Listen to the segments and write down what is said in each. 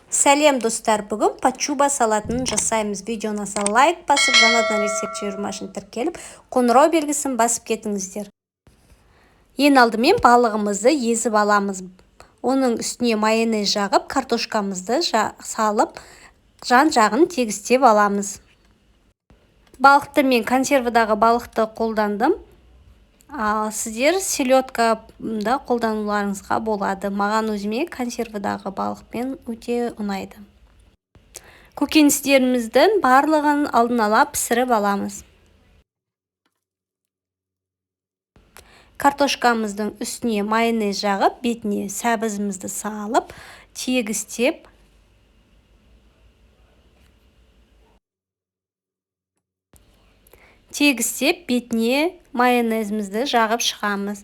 Сәлем достар, бүгін пачуба салатын жасаймыз. Видеоны лайк басып, жаңадан рецепт жібермашын тіркеліп, қоңырау белгісін басып кетіңіздер. Ең алдымен балығымызды езіп аламыз. Оның үстіне майонез жағып, картошкамызды салып, жан-жағын тегістеп аламыз. Балықты мен консервадағы балықты қолдандым. Сіздер селедкада қолдануларыңызға болады. Маған өзіме консервадағы балықпен өте ұнайды. Көкөністеріміздің барлығын алдын ала пісіріп аламыз. Картошкамыздың үстіне майонез жағып, бетіне сәбізімізді салып, тегістеп, бетіне майонезімізді жағып шығамыз.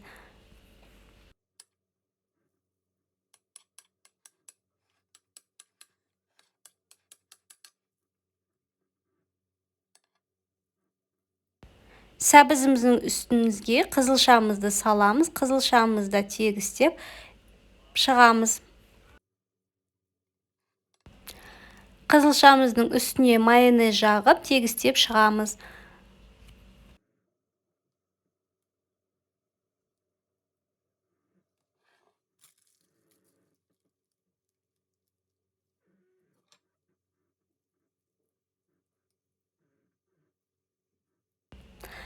Сәбізіміздің үстімізге қызылшамызды саламыз, қызылшамызды тегістеп шығамыз. Қызылшамыздың үстіне майонез жағып, тегістеп шығамыз.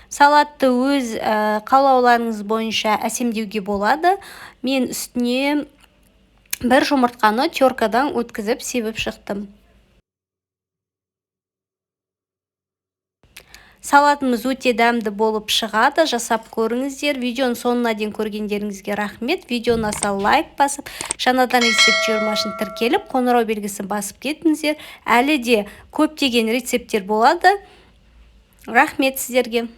Салатты өз қалауларыңыз бойынша әсемдеуге болады. Мен үстіне бір жұмыртқаны теркадан өткізіп себіп шықтым. Салатымыз өте дәмді болып шығады. Жасап көріңіздер. Видеоның соңына дейін көргендеріңізге рахмет. Видеоны лайк басып, жаңадан рецепт жібермашын тіркеліп, қоңырау белгісін басып кетіңіздер. Әлі де көптеген рецепттер болады. Рахмет сіздерге.